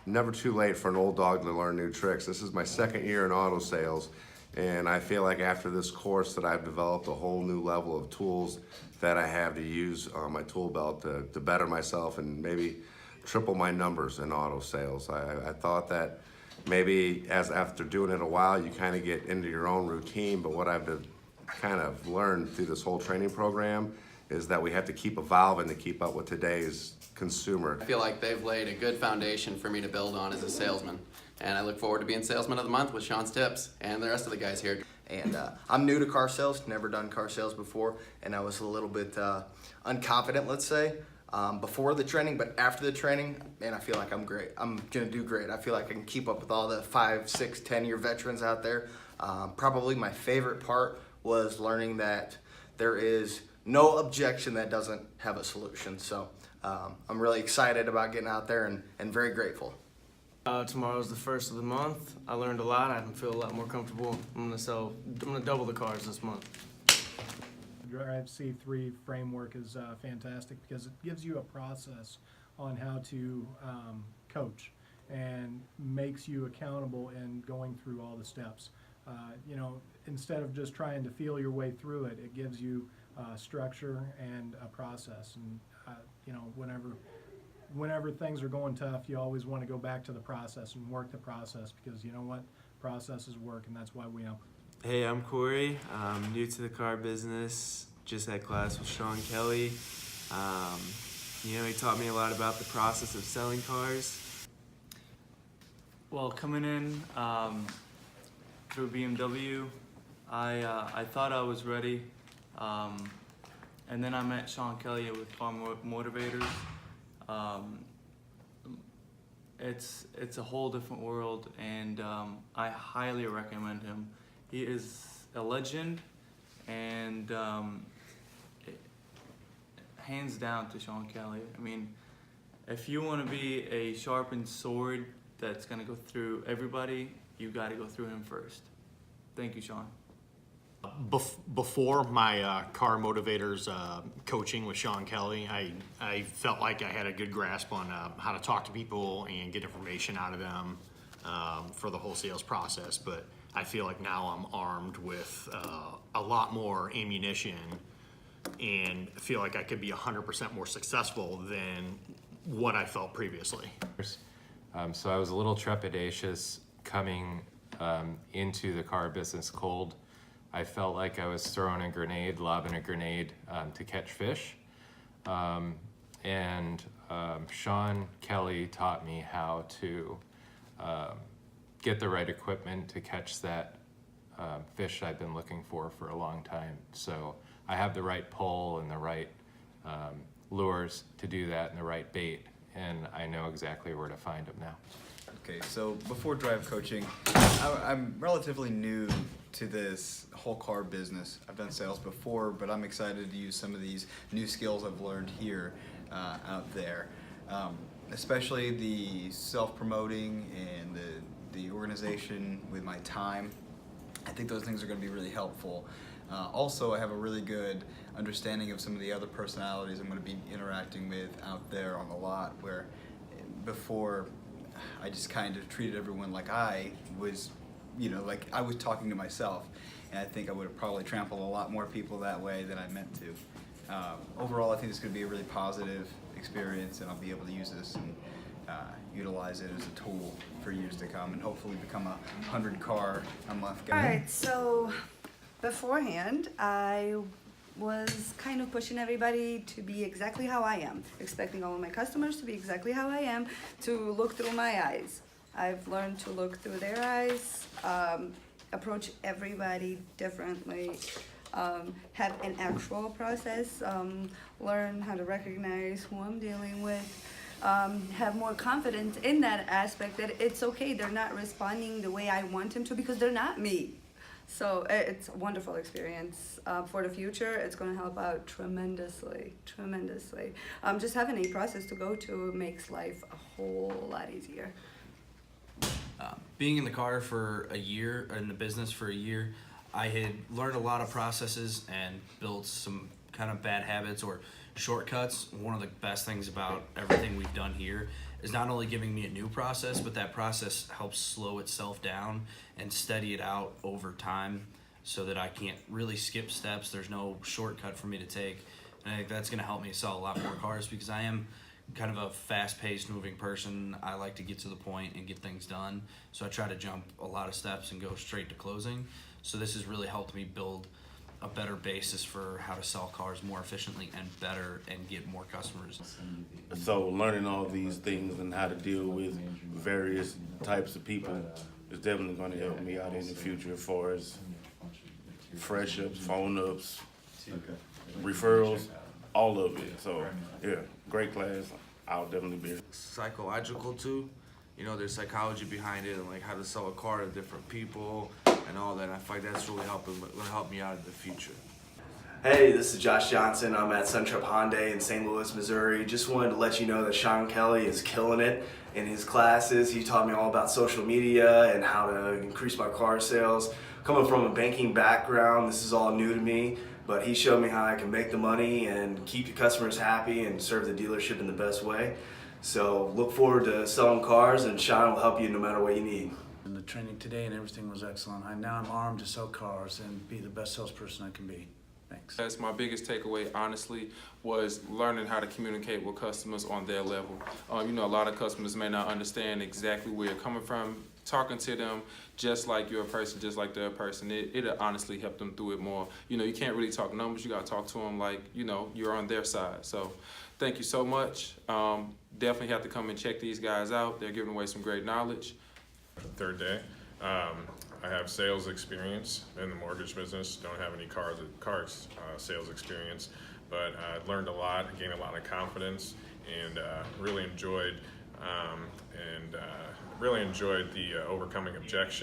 never too late for an old dog to learn new tricks. This is my second year in auto sales, and I feel like after this course that I've developed a whole new level of tools that I have to use on my tool belt to better myself and maybe triple my numbers in auto sales. I thought that maybe after doing it a while, you kind of get into your own routine, but what I've kind of learned through this whole training program is that we have to keep evolving to keep up with today's consumer. I feel like they've laid a good foundation for me to build on as a salesman, and I look forward to being Salesman of the Month with Sean's tips and the rest of the guys here. And I'm new to car sales, never done car sales before, and I was a little bit unconfident, let's say, before the training, but after the training, man, I feel like I'm great. I'm gonna do great. I feel like I can keep up with all the 5, 6, 10-year veterans out there. Probably my favorite part was learning that there is no objection that doesn't have a solution. So I'm really excited about getting out there and very grateful. Tomorrow's the first of the month. I learned a lot. I feel a lot more comfortable. I'm gonna double the cars this month. The Drive C3 framework is fantastic because it gives you a process on how to coach and makes you accountable in going through all the steps. Instead of just trying to feel your way through it, it gives you structure and a process. And whenever things are going tough, you always want to go back to the process and work the process, because you know what? Processes work, and that's why we am. Hey, I'm Corey. I'm new to the car business. Just had class with Sean Kelley. He taught me a lot about the process of selling cars. Well, coming in through BMW, I thought I was ready, and then I met Sean Kelley with Car Motivators. It's a whole different world, and I highly recommend him. He is a legend, and hands down to Sean Kelley. I mean, if you want to be a sharpened sword that's going to go through everybody, you got to go through him first. Thank you, Sean. Before my Car Motivators coaching with Sean Kelley, I felt like I had a good grasp on how to talk to people and get information out of them for the whole sales process. But I feel like now I'm armed with a lot more ammunition and feel like I could be 100% more successful than what I felt previously. So I was a little trepidatious coming into the car business cold. I felt like I was throwing a grenade, lobbing a grenade to catch fish. Sean Kelley taught me how to get the right equipment to catch that fish I've been looking for a long time. So I have the right pole and the right lures to do that and the right bait, and I know exactly where to find them now. Okay, so before Drive Coaching, I'm relatively new to this whole car business. I've done sales before, but I'm excited to use some of these new skills I've learned here out there. Especially the self-promoting and the organization with my time. I think those things are going to be really helpful. Also, I have a really good understanding of some of the other personalities I'm going to be interacting with out there on the lot, where before I just kind of treated everyone like I was, like I was talking to myself, and I think I would have probably trampled a lot more people that way than I meant to. Overall, I think it's going to be a really positive experience, and I'll be able to use this and utilize it as a tool for years to come, and hopefully become a 100-car a month guy. Alright, so beforehand, I was kind of pushing everybody to be exactly how I am, expecting all of my customers to be exactly how I am, to look through my eyes. I've learned to look through their eyes, approach everybody differently, have an actual process, learn how to recognize who I'm dealing with, have more confidence in that aspect, that it's okay, they're not responding the way I want them to because they're not me. So it's a wonderful experience for the future. It's going to help out tremendously. Just having a process to go to makes life a whole lot easier. Being in the car for a year, or in the business for a year, I had learned a lot of processes and built some kind of bad habits or shortcuts. One of the best things about everything we've done here is not only giving me a new process, but that process helps slow itself down and steady it out over time so that I can't really skip steps. There's no shortcut for me to take. And I think that's going to help me sell a lot more cars because I am kind of a fast-paced moving person. I like to get to the point and get things done. So I try to jump a lot of steps and go straight to closing. So this has really helped me build a better basis for how to sell cars more efficiently and better and get more customers. So learning all these things and how to deal with various types of people is definitely going to help me out in the future as far as fresh ups, phone ups, referrals, all of it. So yeah, great class. I'll definitely be here. Psychological too. You know, there's psychology behind it and like how to sell a car to different people and all that. And I feel like that's really gonna help me out in the future. Hey, this is Josh Johnson. I'm at SunTrip Hyundai in St. Louis, Missouri. Just wanted to let you know that Sean Kelley is killing it in his classes. He taught me all about social media and how to increase my car sales. Coming from a banking background, this is all new to me, but he showed me how I can make the money and keep the customers happy and serve the dealership in the best way. So look forward to selling cars, and Sean will help you no matter what you need. And the training today and everything was excellent. Now I'm armed to sell cars and be the best salesperson I can be. Thanks. That's my biggest takeaway, honestly, was learning how to communicate with customers on their level. You know, a lot of customers may not understand exactly where you're coming from. Talking to them just like you're a person, just like they're a person, it'll honestly help them through it more. You know, you can't really talk numbers. You got to talk to them like, you know, you're on their side. So thank you so much. Definitely have to come and check these guys out. They're giving away some great knowledge. Third day. I have sales experience in the mortgage business. Don't have any car sales experience, but I learned a lot, gained a lot of confidence, and really enjoyed the overcoming objections.